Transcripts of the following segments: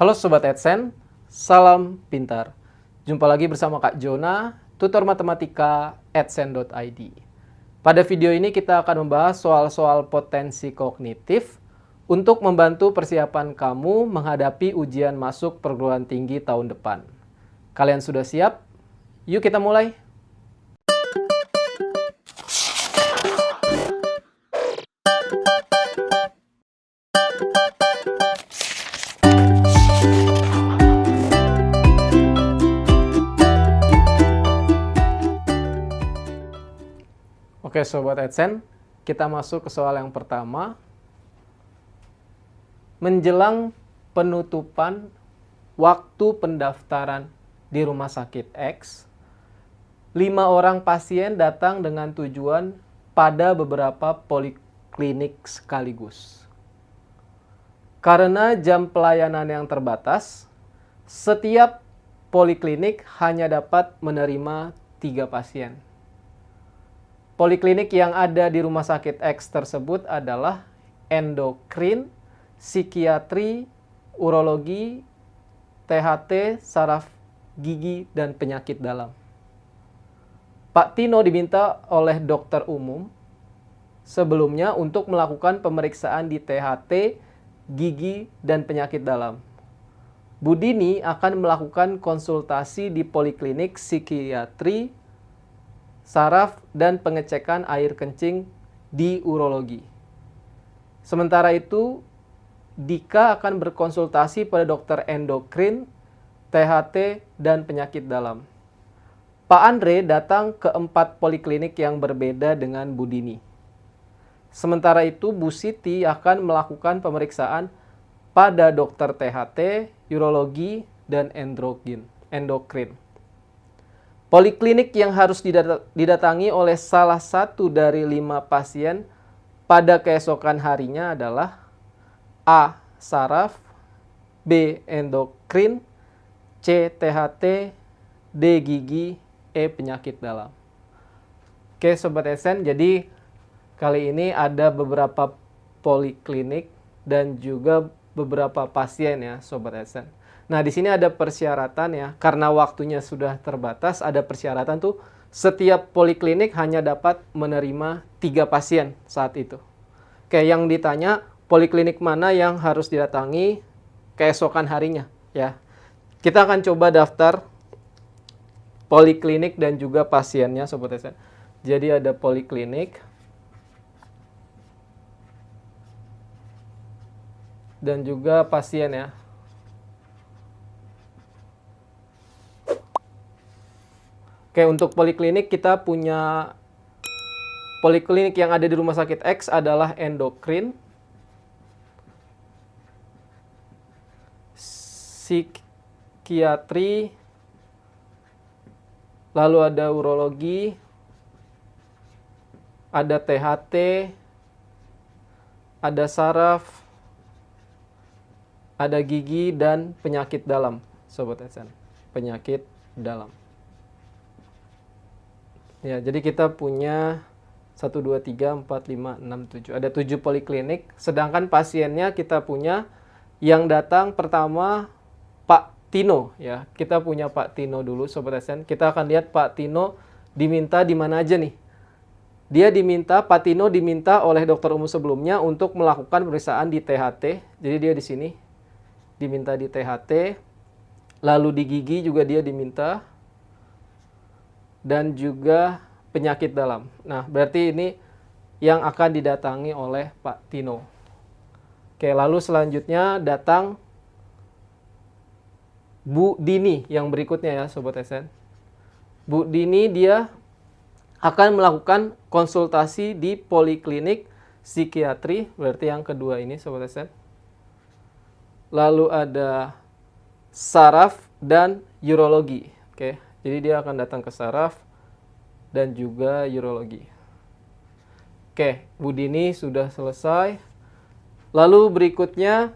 Halo Sobat AdSense, salam pintar. Jumpa lagi bersama Kak Jona, tutor matematika adsense.id. Pada video ini kita akan membahas soal-soal potensi kognitif untuk membantu persiapan kamu menghadapi ujian masuk perguruan tinggi tahun depan. Kalian sudah siap? Yuk kita mulai. Oke Sobat AdSense, kita masuk ke soal yang pertama. Menjelang penutupan waktu pendaftaran di rumah sakit X, 5 orang pasien datang dengan tujuan pada beberapa poliklinik sekaligus. Karena jam pelayanan yang terbatas, setiap poliklinik hanya dapat menerima 3 pasien. Poliklinik yang ada di rumah sakit X tersebut adalah endokrin, psikiatri, urologi, THT, saraf gigi, dan penyakit dalam. Pak Tino diminta oleh dokter umum sebelumnya untuk melakukan pemeriksaan di THT, gigi, dan penyakit dalam. Bu Dini akan melakukan konsultasi di poliklinik psikiatri, saraf, dan pengecekan air kencing di urologi. Sementara itu, Dika akan berkonsultasi pada dokter endokrin, THT, dan penyakit dalam. Pak Andre datang ke 4 poliklinik yang berbeda dengan Bu Dini. Sementara itu, Bu Siti akan melakukan pemeriksaan pada dokter THT, urologi, dan endokrin. Poliklinik yang harus didatangi oleh salah satu dari 5 pasien pada keesokan harinya adalah A. Saraf, B. Endokrin, C. THT, D. Gigi, E. Penyakit dalam. Oke Sobat AdSense, jadi kali ini ada beberapa poliklinik dan juga beberapa pasien ya Sobat AdSense. Nah, di sini ada persyaratan ya, karena waktunya sudah terbatas, ada persyaratan tuh setiap poliklinik hanya dapat menerima 3 pasien saat itu. Oke, yang ditanya poliklinik mana yang harus didatangi keesokan harinya ya. Kita akan coba daftar poliklinik dan juga pasiennya Sobat AdSense. Jadi ada poliklinik dan juga pasien ya. Oke, untuk poliklinik kita punya poliklinik yang ada di rumah sakit X adalah endokrin, psikiatri, lalu ada urologi, ada THT, ada saraf, ada gigi, dan penyakit dalam, Sobat AdSense. Penyakit dalam. Ya, jadi kita punya 1, 2, 3, 4, 5, 6, 7. Ada 7 poliklinik, sedangkan pasiennya kita punya yang datang pertama Pak Tino ya. Kita punya Pak Tino dulu Sobat AdSense. Kita akan lihat Pak Tino diminta di mana aja nih. Pak Tino diminta oleh dokter umum sebelumnya untuk melakukan pemeriksaan di THT. Jadi dia di sini diminta di THT. Lalu di gigi juga dia diminta. Dan juga penyakit dalam. Nah, berarti ini yang akan didatangi oleh Pak Tino. Oke, lalu selanjutnya datang Bu Dini yang berikutnya ya Sobat AdSense. Bu Dini dia akan melakukan konsultasi di poliklinik psikiatri, berarti yang kedua ini Sobat AdSense. Lalu ada saraf dan urologi. Oke, jadi dia akan datang ke saraf dan juga urologi. Oke, Bu Dini sudah selesai. Lalu berikutnya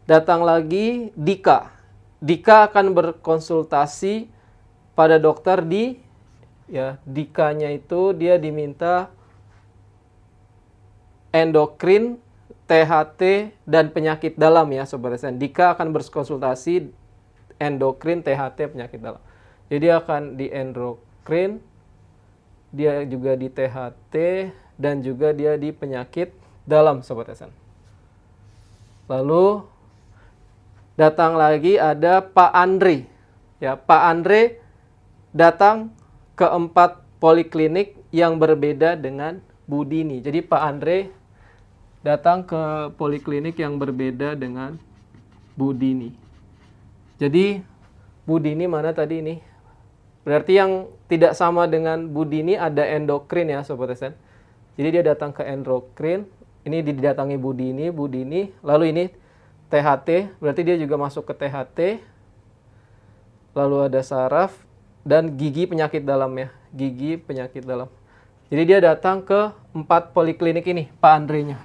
datang lagi Dika. Dika akan berkonsultasi pada dokter di ya, Dikanya itu dia diminta endokrin, THT, dan penyakit dalam ya Sobat SN. Dika akan berkonsultasi endokrin, THT, penyakit dalam. Jadi akan di endokrin, dia juga di THT, dan juga dia di penyakit dalam Sobat SN. Lalu datang lagi ada Pak Andre. Ya, Pak Andre datang ke 4 poliklinik yang berbeda dengan Bu Dini. Jadi Pak Andre datang ke poliklinik yang berbeda dengan Bu Dini. Jadi Bu Dini mana tadi ini? Berarti yang tidak sama dengan Bu Dini ada endokrin ya Sobat SN. Jadi dia datang ke endokrin, ini didatangi Bu Dini, lalu ini THT, berarti dia juga masuk ke THT. Lalu ada saraf dan gigi penyakit dalam ya, gigi penyakit dalam. Jadi dia datang ke 4 poliklinik ini, Pak Andre-nya.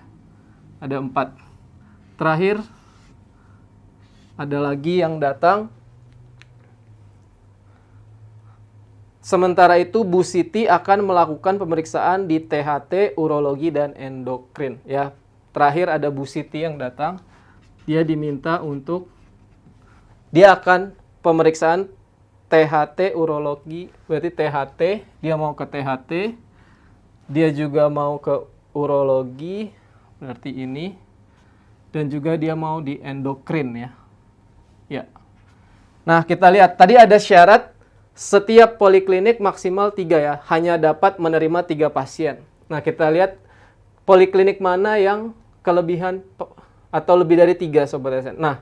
Ada 4. Terakhir, ada lagi yang datang. Sementara itu, Bu Siti akan melakukan pemeriksaan di THT, urologi, dan endokrin. Ya, terakhir ada Bu Siti yang datang. Dia diminta untuk, dia akan pemeriksaan THT, urologi, berarti THT, dia mau ke THT. Dia juga mau ke urologi, berarti ini. Dan juga dia mau di endokrin ya. Ya. Nah, kita lihat. Tadi ada syarat setiap poliklinik maksimal 3 ya. Hanya dapat menerima 3 pasien. Nah, kita lihat poliklinik mana yang kelebihan atau lebih dari 3 Sobat SN. Nah,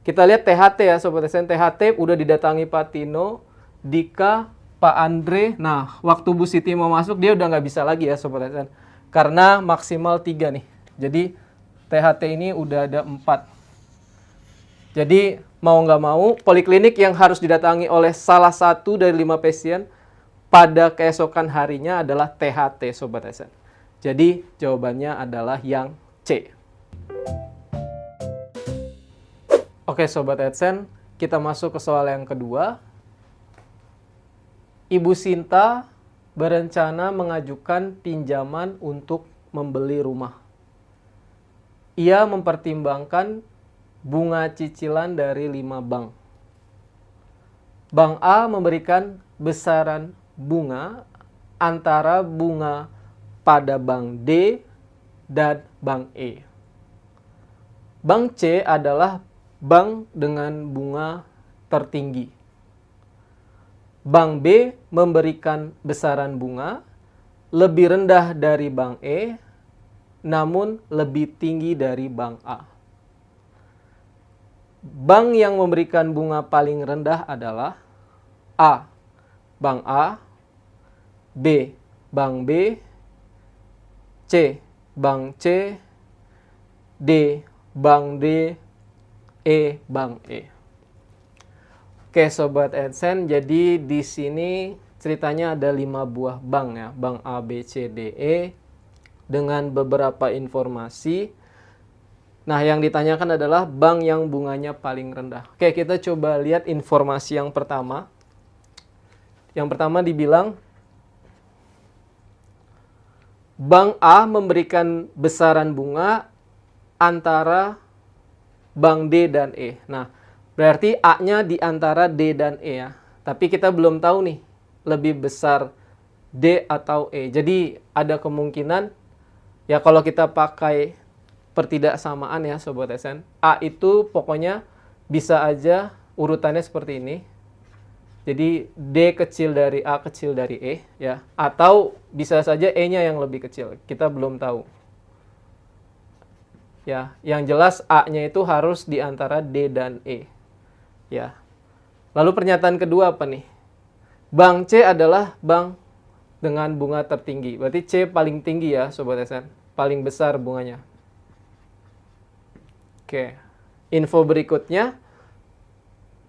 kita lihat THT ya Sobat SN. THT udah didatangi Pak Tino, Dika, Pak Andre. Nah, waktu Bu Siti mau masuk, dia udah nggak bisa lagi ya Sobat SN. Karena maksimal 3 nih. Jadi, THT ini udah ada 4. Jadi, mau nggak mau, poliklinik yang harus didatangi oleh salah satu dari 5 pasien pada keesokan harinya adalah THT Sobat SN. Jadi, jawabannya adalah yang C. Oke Sobat AdSense, kita masuk ke soal yang kedua. Ibu Sinta berencana mengajukan pinjaman untuk membeli rumah. Ia mempertimbangkan bunga cicilan dari 5 bank. Bank A memberikan besaran bunga antara bunga pada Bank D dan Bank E. Bank C adalah bank dengan bunga tertinggi. Bank B memberikan besaran bunga lebih rendah dari Bank E, namun lebih tinggi dari Bank A. Bank yang memberikan bunga paling rendah adalah A. Bank A, B. Bank B, C. Bank C, D. Bank D, E. Bank E. Oke Sobat AdSense, jadi di sini ceritanya ada 5 buah bank ya. Bank A, B, C, D, E dengan beberapa informasi. Nah, yang ditanyakan adalah bank yang bunganya paling rendah. Oke, kita coba lihat informasi yang pertama. Yang pertama dibilang Bank A memberikan besaran bunga antara Bank D dan E. Nah, berarti A-nya di antara D dan E ya. Tapi kita belum tahu nih, lebih besar D atau E. Jadi, ada kemungkinan, ya kalau kita pakai pertidaksamaan ya Sobat SN, A itu pokoknya bisa aja urutannya seperti ini. Jadi, D kecil dari A kecil dari E ya. Atau bisa saja E-nya yang lebih kecil. Kita belum tahu. Ya, yang jelas A-nya itu harus di antara D dan E. Ya. Lalu pernyataan kedua apa nih? Bank C adalah bank dengan bunga tertinggi. Berarti C paling tinggi ya, Sobat SN. Paling besar bunganya. Oke. Info berikutnya.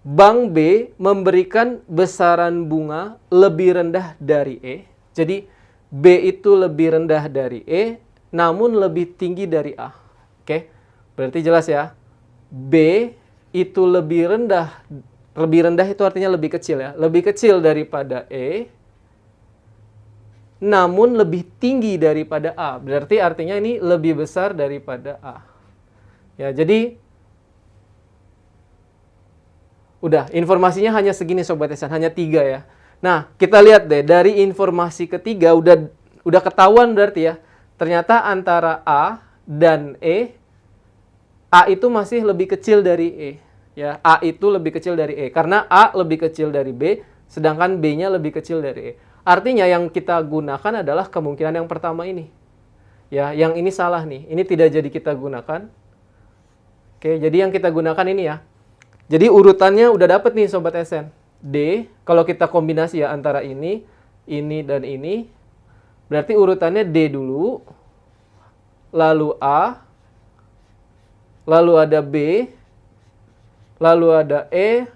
Bank B memberikan besaran bunga lebih rendah dari E. Jadi, B itu lebih rendah dari E, namun lebih tinggi dari A. Oke, berarti jelas ya. B itu lebih rendah. Lebih rendah itu artinya lebih kecil ya. Lebih kecil daripada E, namun lebih tinggi daripada A. Berarti artinya ini lebih besar daripada A. Ya, jadi udah, informasinya hanya segini Sobat SN, hanya 3 ya. Nah, kita lihat deh, dari informasi ketiga udah ketahuan berarti ya. Ternyata antara A dan E, A itu masih lebih kecil dari E. Ya, A itu lebih kecil dari E. Karena A lebih kecil dari B, sedangkan B-nya lebih kecil dari E. Artinya yang kita gunakan adalah kemungkinan yang pertama ini. Ya, yang ini salah nih. Ini tidak jadi kita gunakan. Oke, jadi yang kita gunakan ini ya. Jadi urutannya udah dapet nih Sobat SN. D, kalau kita kombinasi ya antara ini dan ini. Berarti urutannya D dulu. Lalu A. Lalu ada B. Lalu ada E.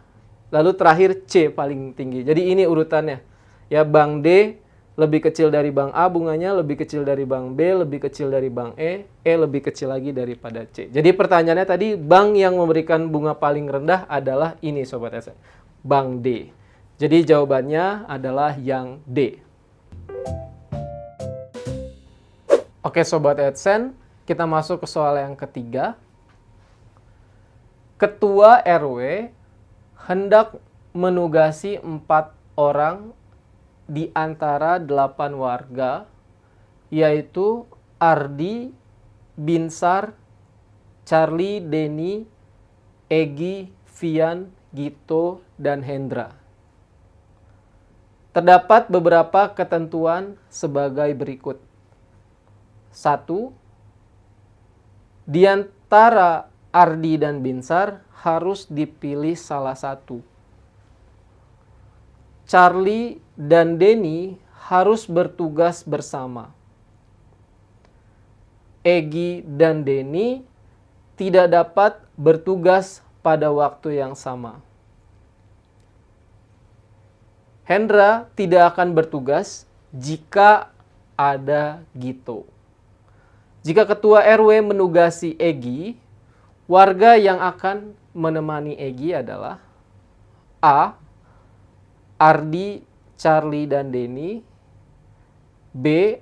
Lalu terakhir C paling tinggi. Jadi ini urutannya. Ya, Bank D lebih kecil dari Bank A bunganya, lebih kecil dari Bank B, lebih kecil dari Bank E lebih kecil lagi daripada C. Jadi pertanyaannya tadi, bank yang memberikan bunga paling rendah adalah ini Sobat SN, Bank D. Jadi jawabannya adalah yang D. Oke Sobat AdSense, kita masuk ke soal yang ketiga. Ketua RW hendak menugasi 4 orang di antara 8 warga, yaitu Ardi, Binsar, Charlie, Denny, Egi, Vian, Gito, dan Hendra. Terdapat beberapa ketentuan sebagai berikut. 1. Di antara Ardi dan Binsar harus dipilih salah satu. Charlie dan Denny harus bertugas bersama. Egi dan Denny tidak dapat bertugas pada waktu yang sama. Hendra tidak akan bertugas jika ada Gito. Jika ketua RW menugasi Egi, warga yang akan menemani Egi adalah A. Ardi, Charlie, dan Denny. B.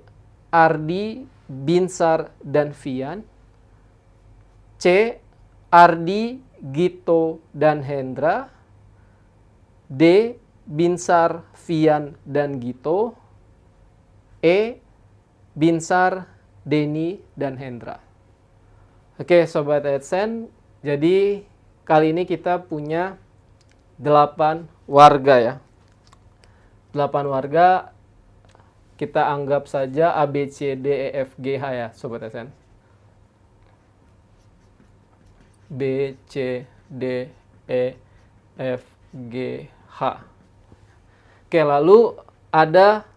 Ardi, Binsar, dan Vian. C. Ardi, Gito, dan Hendra. D. Binsar, Vian, dan Gito. E. Binsar, Denny, dan Hendra. Oke Sobat AdSense, jadi kali ini kita punya 8 warga ya. 8 warga, kita anggap saja A, B, C, D, E, F, G, H ya Sobat AdSense. B, C, D, E, F, G, H. Oke, lalu ada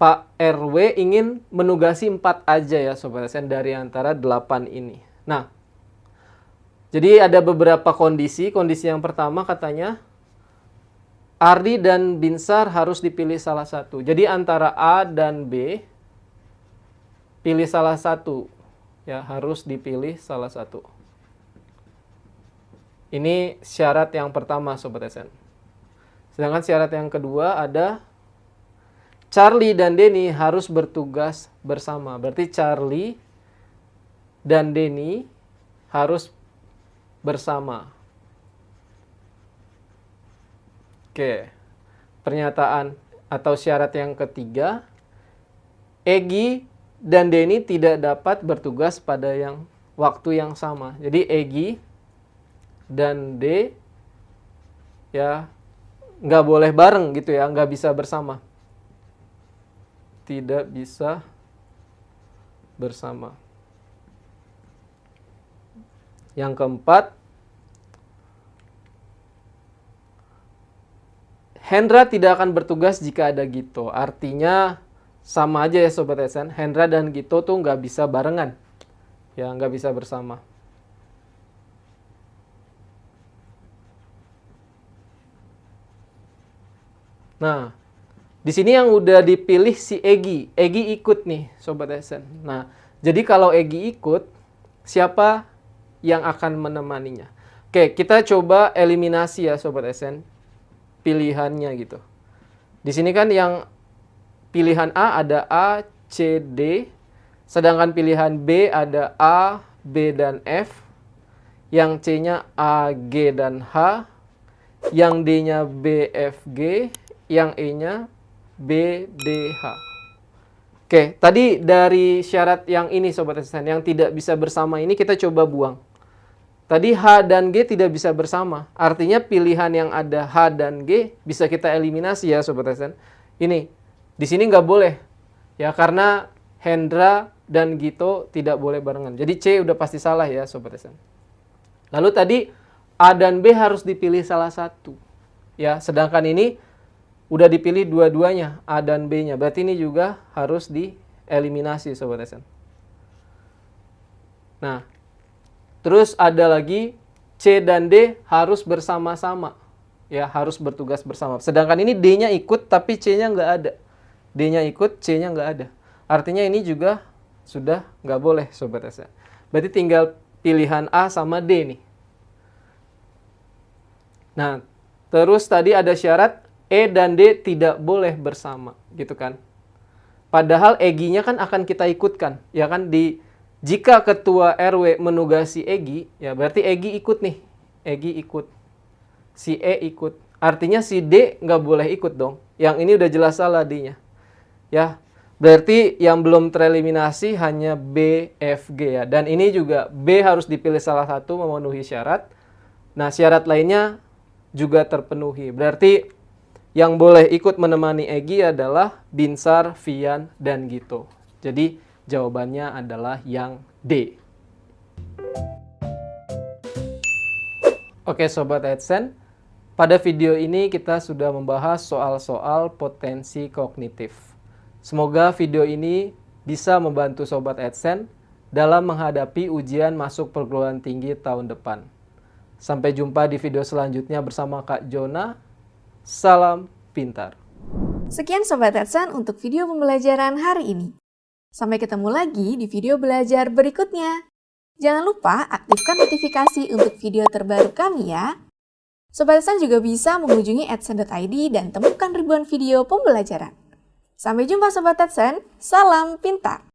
Pak RW ingin menugasi 4 aja ya Sobat AdSense dari antara 8 ini. Nah, jadi ada beberapa kondisi. Kondisi yang pertama katanya Ardi dan Binsar harus dipilih salah satu. Jadi antara A dan B, pilih salah satu. Ya, harus dipilih salah satu. Ini syarat yang pertama Sobat AdSense. Sedangkan syarat yang kedua ada Charlie dan Denny harus bertugas bersama. Berarti Charlie dan Denny harus bersama. Oke, pernyataan atau syarat yang ketiga, Egi dan Denny tidak dapat bertugas pada waktu yang sama. Jadi Egi dan D ya nggak boleh bareng gitu ya, nggak bisa bersama. Tidak bisa bersama. Yang keempat, Hendra tidak akan bertugas jika ada Gito. Artinya sama aja ya Sobat AdSense. Hendra dan Gito tuh nggak bisa barengan. Ya, nggak bisa bersama. Nah, di sini yang udah dipilih si Egi. Egi ikut nih Sobat AdSense. Nah, jadi kalau Egi ikut, siapa yang akan menemaninya? Oke, kita coba eliminasi ya Sobat AdSense. Pilihannya gitu. Di sini kan yang pilihan A ada A, C, D. Sedangkan pilihan B ada A, B dan F, yang C-nya A, G, dan H, yang D-nya B, F, G, yang E-nya B, D, H. Oke, tadi dari syarat yang ini Sobat Asisten, yang tidak bisa bersama ini kita coba buang. Tadi H dan G tidak bisa bersama, artinya pilihan yang ada H dan G bisa kita eliminasi ya Sobat Asisten. Ini, di sini nggak boleh, ya karena Hendra dan Gito tidak boleh barengan. Jadi C udah pasti salah ya Sobat Asisten. Lalu tadi A dan B harus dipilih salah satu. Ya, sedangkan ini udah dipilih dua-duanya, A dan B-nya. Berarti ini juga harus dieliminasi Sobat Asisten. Nah, terus ada lagi C dan D harus bersama-sama. Ya, harus bertugas bersama. Sedangkan ini D-nya ikut tapi C-nya nggak ada. D-nya ikut, C-nya nggak ada. Artinya ini juga sudah nggak boleh Sobat Asisten. Berarti tinggal pilihan A sama D nih. Nah, terus tadi ada syarat E dan D tidak boleh bersama, gitu kan. Padahal EGI-nya kan akan kita ikutkan, ya kan. Jika ketua RW menugasi EGI, ya berarti EGI ikut nih. EGI ikut. Si E ikut. Artinya si D nggak boleh ikut dong. Yang ini udah jelas salah D-nya. Ya, berarti yang belum tereliminasi hanya B, F, G ya. Dan ini juga B harus dipilih salah satu memenuhi syarat. Nah, syarat lainnya juga terpenuhi. Berarti yang boleh ikut menemani Egy adalah Binsar, Vian, dan Gito. Jadi jawabannya adalah yang D. Oke Sobat AdSense, pada video ini kita sudah membahas soal-soal potensi kognitif. Semoga video ini bisa membantu Sobat AdSense dalam menghadapi ujian masuk perguruan tinggi tahun depan. Sampai jumpa di video selanjutnya bersama Kak Jona. Salam pintar. Sekian Sobat AdSense untuk video pembelajaran hari ini. Sampai ketemu lagi di video belajar berikutnya. Jangan lupa aktifkan notifikasi untuk video terbaru kami ya. Sobat AdSense juga bisa mengunjungi adsense.id dan temukan ribuan video pembelajaran. Sampai jumpa Sobat AdSense, salam pintar!